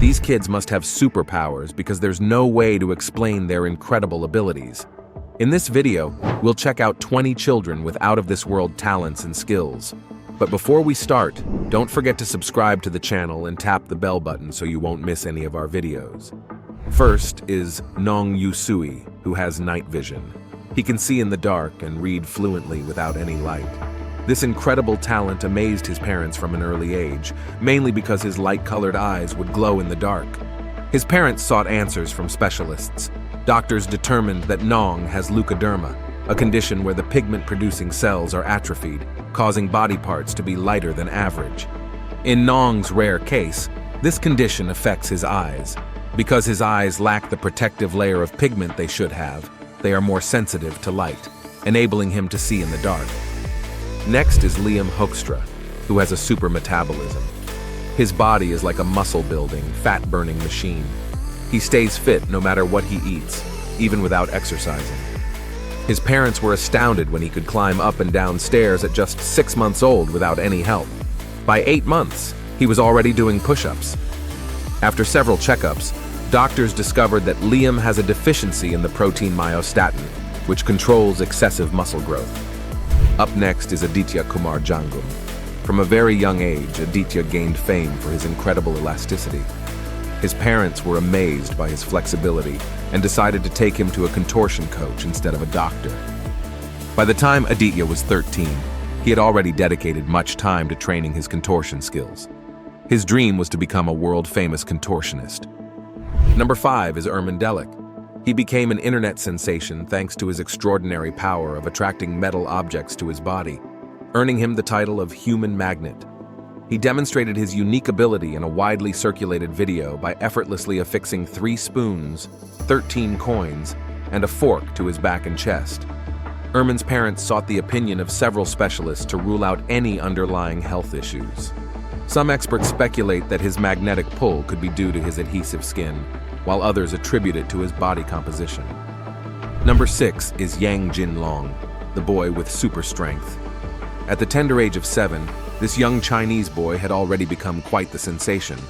These kids must have superpowers because there's no way to explain their incredible abilities. In this video, we'll check out 20 children with out-of-this-world talents and skills. But before we start, don't forget to subscribe to the channel and tap the bell button so you won't miss any of our videos. First is Nong Yusui, who has night vision. He can see in the dark and read fluently without any light. This incredible talent amazed his parents from an early age, mainly because his light-colored eyes would glow in the dark. His parents sought answers from specialists. Doctors determined that Nong has leukoderma, a condition where the pigment-producing cells are atrophied, causing body parts to be lighter than average. In Nong's rare case, this condition affects his eyes. Because his eyes lack the protective layer of pigment they should have, they are more sensitive to light, enabling him to see in the dark. Next is Liam Hoekstra, who has a super metabolism. His body is like a muscle-building, fat-burning machine. He stays fit no matter what he eats, even without exercising. His parents were astounded when he could climb up and down stairs at just 6 months old without any help. By 8 months, he was already doing push-ups. After several checkups, doctors discovered that Liam has a deficiency in the protein myostatin, which controls excessive muscle growth. Up next is Aditya Kumar Jangum. From a very young age, Aditya gained fame for his incredible elasticity. His parents were amazed by his flexibility and decided to take him to a contortion coach instead of a doctor. By the time Aditya was 13, he had already dedicated much time to training his contortion skills. His dream was to become a world-famous contortionist. Number 5 is Ermin Delik. He became an internet sensation thanks to his extraordinary power of attracting metal objects to his body, earning him the title of Human Magnet. He demonstrated his unique ability in a widely circulated video by effortlessly affixing 3 spoons, 13 coins, and a fork to his back and chest. Ermin's parents sought the opinion of several specialists to rule out any underlying health issues. Some experts speculate that his magnetic pull could be due to his adhesive skin, while others attribute it to his body composition. Number 6 is Yang Jinlong, the boy with super strength. At the tender age of 7, this young Chinese boy had already become quite the sensation.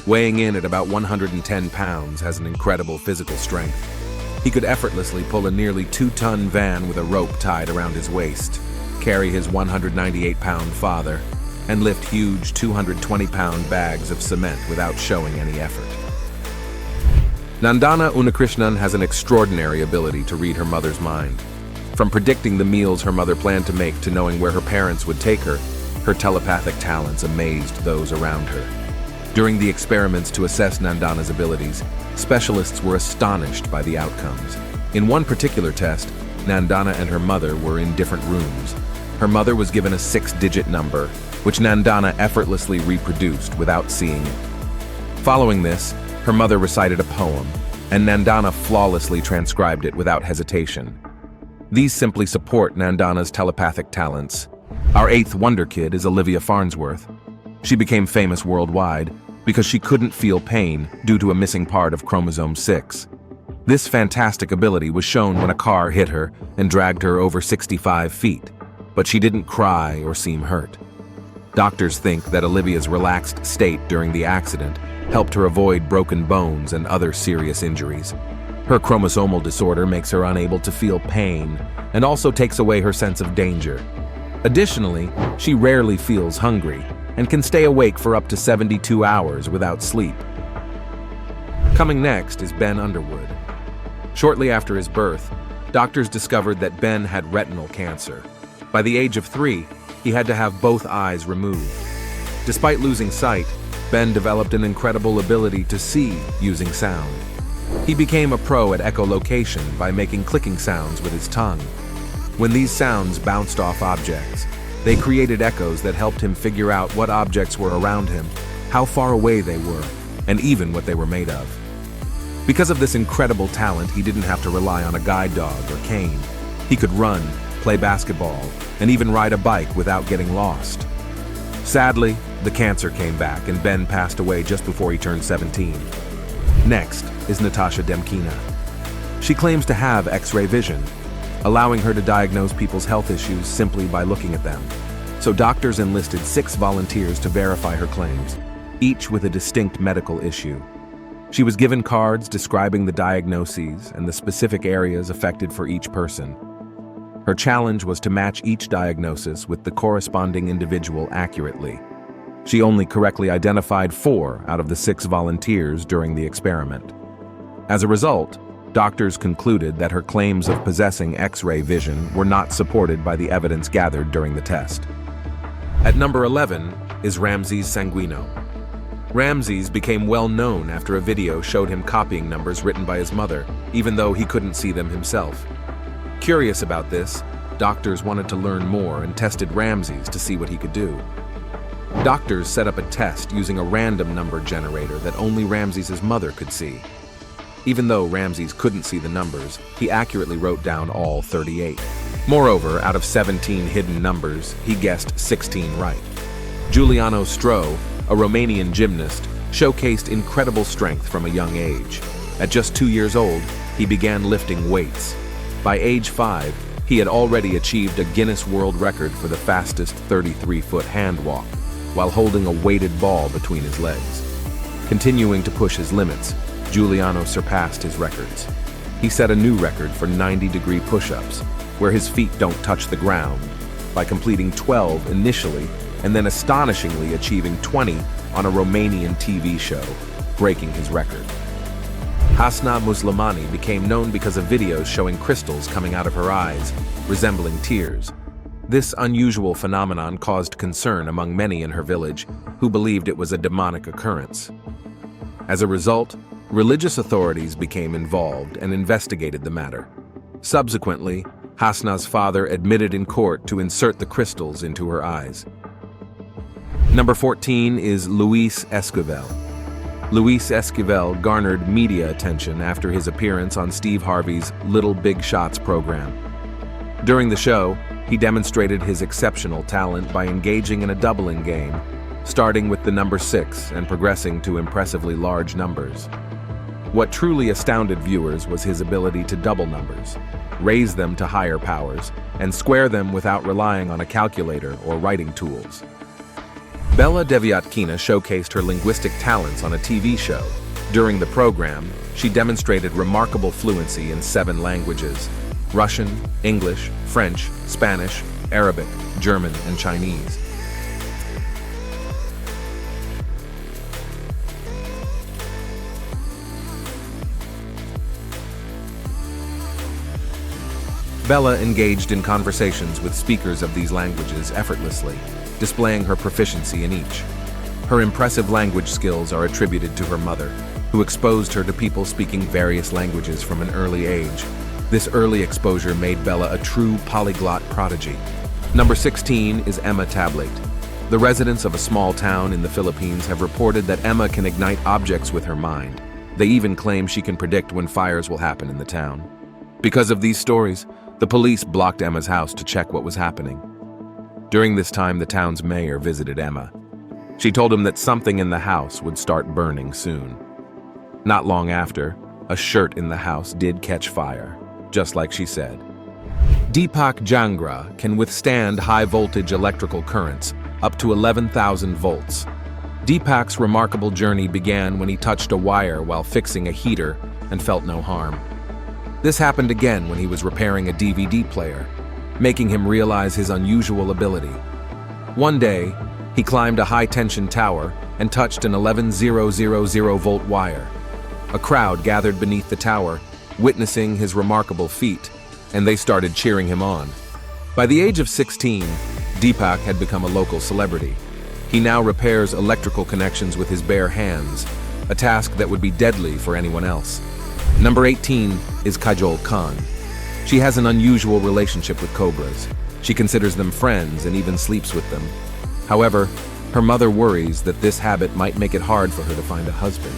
Weighing in at about 110 pounds, has an incredible physical strength. He could effortlessly pull a nearly 2-ton van with a rope tied around his waist, carry his 198-pound father, and lift huge 220-pound bags of cement without showing any effort. Nandana Unnikrishnan has an extraordinary ability to read her mother's mind. From predicting the meals her mother planned to make to knowing where her parents would take her, her telepathic talents amazed those around her. During the experiments to assess Nandana's abilities, specialists were astonished by the outcomes. In one particular test, Nandana and her mother were in different rooms. Her mother was given a 6-digit number, which Nandana effortlessly reproduced without seeing it. Following this, her mother recited a poem, and Nandana flawlessly transcribed it without hesitation. These simply support Nandana's telepathic talents. Our 8th wonder kid is Olivia Farnsworth. She became famous worldwide because she couldn't feel pain due to a missing part of chromosome 6. This fantastic ability was shown when a car hit her and dragged her over 65 feet, but she didn't cry or seem hurt. Doctors think that Olivia's relaxed state during the accident helped her avoid broken bones and other serious injuries. Her chromosomal disorder makes her unable to feel pain and also takes away her sense of danger. Additionally, she rarely feels hungry and can stay awake for up to 72 hours without sleep. Coming next is Ben Underwood. Shortly after his birth, doctors discovered that Ben had retinal cancer. By the age of 3, he had to have both eyes removed. Despite losing sight, Ben developed an incredible ability to see using sound. He became a pro at echolocation by making clicking sounds with his tongue. When these sounds bounced off objects, they created echoes that helped him figure out what objects were around him, how far away they were, and even what they were made of. Because of this incredible talent, he didn't have to rely on a guide dog or cane. He could run, play basketball, and even ride a bike without getting lost. Sadly, the cancer came back and Ben passed away just before he turned 17. Next is Natasha Demkina. She claims to have X-ray vision, allowing her to diagnose people's health issues simply by looking at them. So doctors enlisted 6 volunteers to verify her claims. each with a distinct medical issue. She was given cards describing the diagnoses and the specific areas affected for each person. Her challenge was to match each diagnosis with the corresponding individual accurately. She only correctly identified 4 out of the 6 volunteers during the experiment. As a result, doctors concluded that her claims of possessing X-ray vision were not supported by the evidence gathered during the test. At number 11 is Ramses Sanguino. Ramses became well known after a video showed him copying numbers written by his mother, even though he couldn't see them himself. Curious about this, doctors wanted to learn more and tested Ramses to see what he could do. Doctors set up a test using a random number generator that only Ramses' mother could see. Even though Ramses couldn't see the numbers, he accurately wrote down all 38. Moreover, out of 17 hidden numbers, he guessed 16 right. Giuliano Stro, a Romanian gymnast, showcased incredible strength from a young age. At just 2 years old, he began lifting weights. By age 5, he had already achieved a Guinness World Record for the fastest 33-foot hand walk, while holding a weighted ball between his legs. Continuing to push his limits, Giuliano surpassed his records. He set a new record for 90-degree push-ups, where his feet don't touch the ground, by completing 12 initially and then astonishingly achieving 20 on a Romanian TV show, breaking his record. Hasna Muslimani became known because of videos showing crystals coming out of her eyes, resembling tears. This unusual phenomenon caused concern among many in her village, who believed it was a demonic occurrence. As a result, religious authorities became involved and investigated the matter. Subsequently, Hasna's father admitted in court to insert the crystals into her eyes. Number 14 is Luis Esquivel. Luis Esquivel garnered media attention after his appearance on Steve Harvey's Little Big Shots program. During the show, he demonstrated his exceptional talent by engaging in a doubling game, starting with the number 6 and progressing to impressively large numbers. What truly astounded viewers was his ability to double numbers, raise them to higher powers, and square them without relying on a calculator or writing tools. Bella Devyatkina showcased her linguistic talents on a TV show. During the program, she demonstrated remarkable fluency in 7 languages: Russian, English, French, Spanish, Arabic, German, and Chinese. Bella engaged in conversations with speakers of these languages effortlessly, displaying her proficiency in each. Her impressive language skills are attributed to her mother, who exposed her to people speaking various languages from an early age. This early exposure made Bella a true polyglot prodigy. Number 16 is Emma Tablate. The residents of a small town in the Philippines have reported that Emma can ignite objects with her mind. They even claim she can predict when fires will happen in the town. Because of these stories, the police blocked Emma's house to check what was happening. During this time, the town's mayor visited Emma. She told him that something in the house would start burning soon. Not long after, a shirt in the house did catch fire, just like she said. Deepak Jangra can withstand high-voltage electrical currents, up to 11,000 volts. Deepak's remarkable journey began when he touched a wire while fixing a heater and felt no harm. This happened again when he was repairing a DVD player, making him realize his unusual ability. One day, he climbed a high-tension tower and touched an 11,000-volt wire. A crowd gathered beneath the tower, witnessing his remarkable feat, and they started cheering him on. By the age of 16, Deepak had become a local celebrity. He now repairs electrical connections with his bare hands, a task that would be deadly for anyone else. Number 18 is Kajol Khan. She has an unusual relationship with cobras. She considers them friends and even sleeps with them. However, her mother worries that this habit might make it hard for her to find a husband.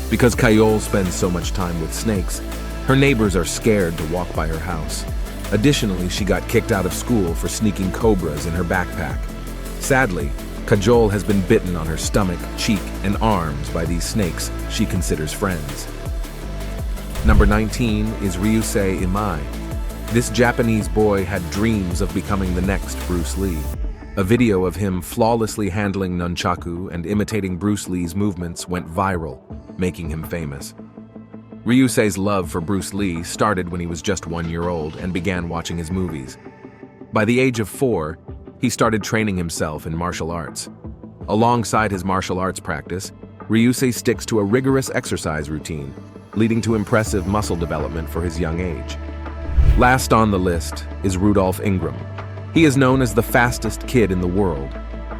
Because Kajol spends so much time with snakes, her neighbors are scared to walk by her house. Additionally, she got kicked out of school for sneaking cobras in her backpack. Sadly, Kajol has been bitten on her stomach, cheek, and arms by these snakes she considers friends. Number 19 is Ryusei Imai. This Japanese boy had dreams of becoming the next Bruce Lee. A video of him flawlessly handling nunchaku and imitating Bruce Lee's movements went viral, making him famous. Ryusei's love for Bruce Lee started when he was just 1 year old and began watching his movies. By the age of 4, he started training himself in martial arts. Alongside his martial arts practice, Ryusei sticks to a rigorous exercise routine, leading to impressive muscle development for his young age. Last on the list is Rudolph Ingram. He is known as the fastest kid in the world,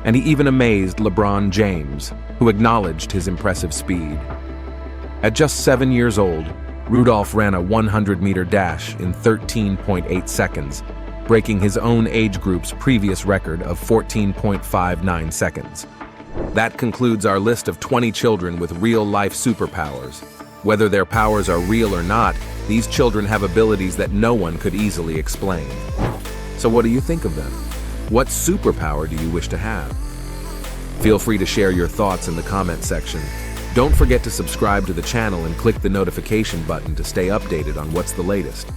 and he even amazed LeBron James, who acknowledged his impressive speed. At just 7 years old, Rudolph ran a 100-meter dash in 13.8 seconds, breaking his own age group's previous record of 14.59 seconds. That concludes our list of 20 children with real-life superpowers. Whether their powers are real or not, these children have abilities that no one could easily explain. So what do you think of them? What superpower do you wish to have? Feel free to share your thoughts in the comment section. Don't forget to subscribe to the channel and click the notification button to stay updated on what's the latest.